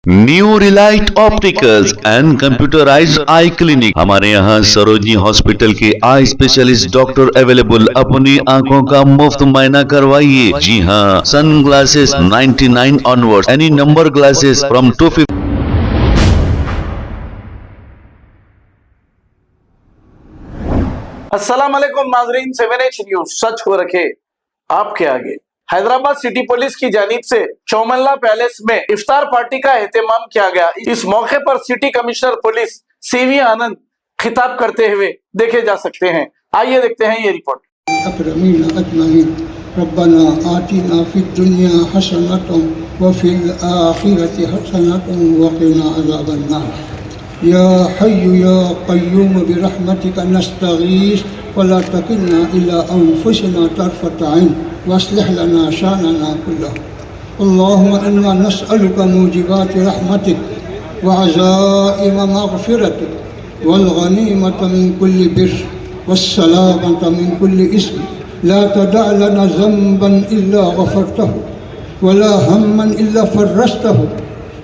New relight opticals and computerized eye clinic. हमारे यहाँ Sarojini hospital के आई स्पेशलिस्ट डॉक्टर अवेलेबल। अपनी आंखों का मुफ्त मायना करवाइए। जी हाँ, sun glasses 99 onward, any number glasses from 250। अस्सलाम वालेकुम नाजरीन, 7H न्यूज सच हो रखे आपके आगे। हैदराबाद सिटी पुलिस की जानिब से चौमल्ला पैलेस में इफ्तार पार्टी का एहतमाम किया गया। इस मौके पर सिटी कमिश्नर पुलिस CV आनंद खिताब करते हुए देखे जा सकते हैं। आइए देखते हैं ये रिपोर्ट। रब्बना आतिना फिद दुनिया हसनतन व फिल आखिरति हसनतन व क़िना अज़ाबन्नार। या हय्यु या क़य्यूम बिरहमतिका नस्तगीस वला तकिलना इला अनफुसिना तर्फत ऐन वअस्लिह लना शानना कुल्लहु। अल्लाहुम्मा इन्ना नस्अलुका मूजिबाति रहमतिक व अज़ाइम मग़फ़िरतिक वल गनीमत मिन कुल्लि बिर्र वस्सलामत मिन कुल्लि इस्म ला तदअ लना ज़ंबन इल्ला गफ़रतहु वला हम्मन इल्ला फ़र्रजतहु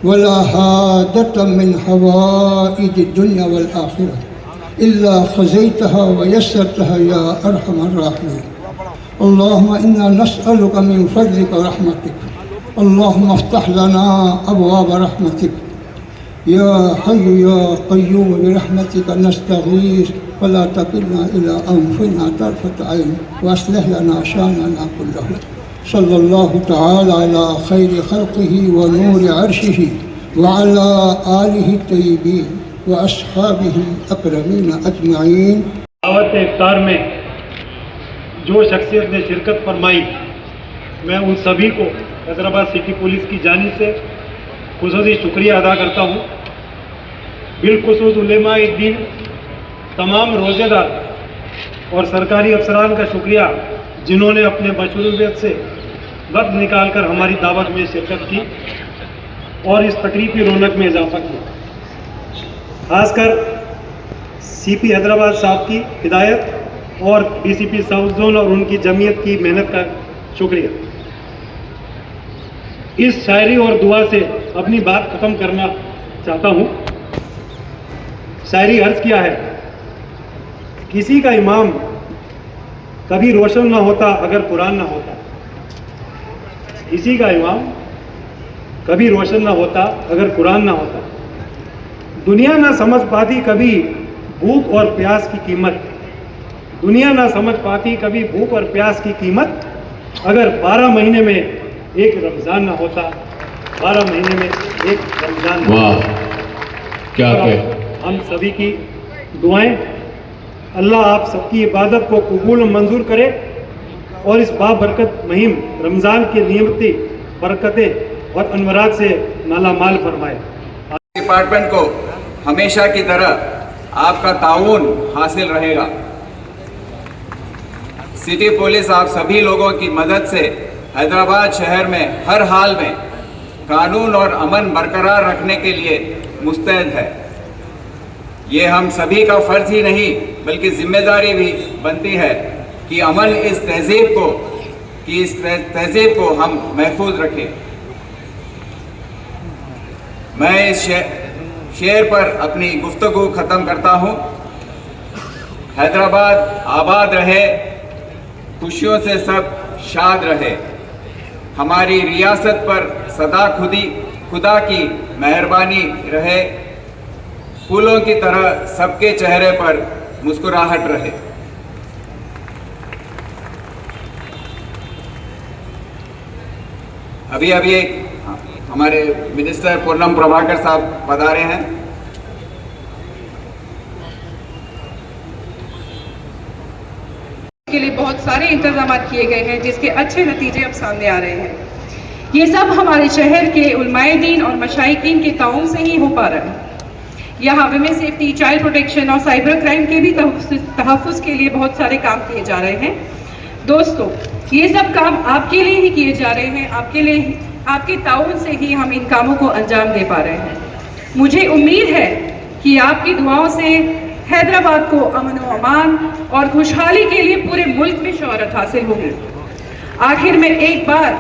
वला हाजतन मिन हवाइज दुनिया वल आखिरह इल्ला ख़ज़ैतहा व यस्सरतहा या अरहमर राहिमीन। अल्लाहुम्मा इन्ना नस्अलुका मिन फ़ज़लिका व रहमतिक। अल्लाहुम्मा इफ्तह लना अबवाब रहमतिक। या हय्यु या क़य्यूम बिरहमतिका नस्तगीस वला तकिलना इला अनफुसिना तर्फत ऐन वअस्लिह लना शानना कुल्लहु। सल्लल्लाहु तआला अला खैरि खल्क़िही व नूरि अर्शिही व अला आलिहि तय्यबीन व अस्हाबिहिल अकरमीन अजमईन। दावत इफ्तार में जो शख्सियत ने शिरकत फरमाई, मैं उन सभी को हैदराबाद सिटी पुलिस की जानिब से खुसूसी शुक्रिया अदा करता हूँ। बिलखुसूस उलेमाए दीन, तमाम रोज़ेदार और सरकारी अफसरान का शुक्रिया जिन्होंने अपने मशरूबियत से वक्त निकाल कर हमारी दावत में शिरकत की और इस तकरीब की रौनक में इजाफा किया। खासकर CP हैदराबाद साहब की हिदायत और DCP साउथ जोन और उनकी जमीयत की मेहनत का शुक्रिया। इस शायरी और दुआ से अपनी बात ख़त्म करना चाहता हूँ। शायरी अर्ज़ किया है, किसी का इमाम कभी रोशन ना होता अगर कुरान ना होता। किसी का इमाम कभी रोशन ना होता अगर कुरान ना होता। दुनिया ना समझ पाती कभी भूख और प्यास की कीमत। दुनिया ना समझ पाती कभी भूख और प्यास की कीमत अगर 12 महीने में एक रमज़ान ना होता। 12 महीने में एक रमज़ान। वाह, क्या कहे। हम सभी की दुआएं, अल्लाह आप सबकी इबादत को कबूल और मंजूर करे और इस बाबरकत मुहिम रमज़ान की नियमती बरकतें और अनवरात से मालामाल फरमाए। डिपार्टमेंट को हमेशा की तरह आपका ताउन हासिल रहेगा। सिटी पुलिस आप सभी लोगों की मदद से हैदराबाद शहर में हर हाल में कानून और अमन बरकरार रखने के लिए मुस्तैद है। ये हम सभी का फर्ज ही नहीं बल्कि जिम्मेदारी भी बनती है कि इस तहजीब को हम महफूज रखें। मैं इस शेर पर अपनी गुफ्तगू ख़त्म करता हूँ। हैदराबाद आबाद रहे, खुशियों से सब शाद रहे। हमारी रियासत पर सदा खुदा की मेहरबानी रहे। फूलों की तरह सबके चेहरे पर मुस्कुराहट रहे। अभी हमारे मिनिस्टर पूनम प्रभाकर साहब बता रहे हैं। के लिए बहुत सारे इंतजाम किए गए हैं जिसके अच्छे नतीजे अब सामने आ रहे हैं। ये सब हमारे शहर के उलमाए दीन और मशाइकीन के ताउन से ही हो पा रहा है। यहाँ विमेन सेफ्टी, चाइल्ड प्रोटेक्शन और साइबर क्राइम के भी तहफ़्फ़ुज़ के लिए बहुत सारे काम किए जा रहे हैं। दोस्तों, ये सब काम आपके लिए ही किए जा रहे हैं। आपके लिए, आपके ताउन से ही हम इन कामों को अंजाम दे पा रहे हैं। मुझे उम्मीद है कि आपकी दुआओं से हैदराबाद को अमन व अमान और खुशहाली के लिए पूरे मुल्क में शोहरत हासिल होगी। आखिर में एक बार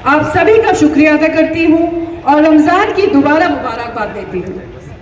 आप सभी का शुक्रिया अदा करती हूँ और रमजान की दोबारा मुबारकबाद देती हूँ।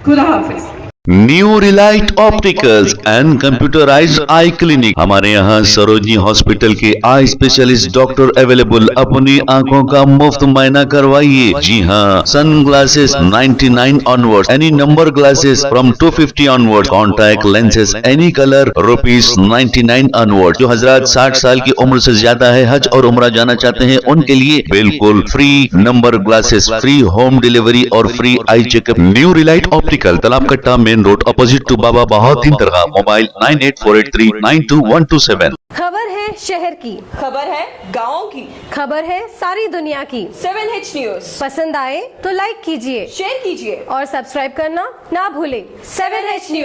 खुदा हाफिज। New relight opticals and computerized eye clinic. हमारे यहाँ सरोजनी हॉस्पिटल के आई स्पेशलिस्ट डॉक्टर अवेलेबल। अपनी आंखों का मुफ्त मायना करवाइए। जी हाँ, sun glasses 99 onward, any number glasses from 250 onward, contact lenses any colour ₹99 onward. जो हजरात 60 साल की उम्र से ज्यादा है, हज और उम्रा जाना चाहते हैं, उनके लिए बिल्कुल free number glasses, free home delivery और free eye checkup. New relight optical, Talab Katta, main road, opposite to Baba Bahauddin Dargah. Mobile 9848392127। खबर है शहर की, खबर है गाँव की, खबर है सारी दुनिया की। 7H न्यूज पसंद आए तो लाइक कीजिए, शेयर कीजिए और सब्सक्राइब करना ना भूलें। 7H news.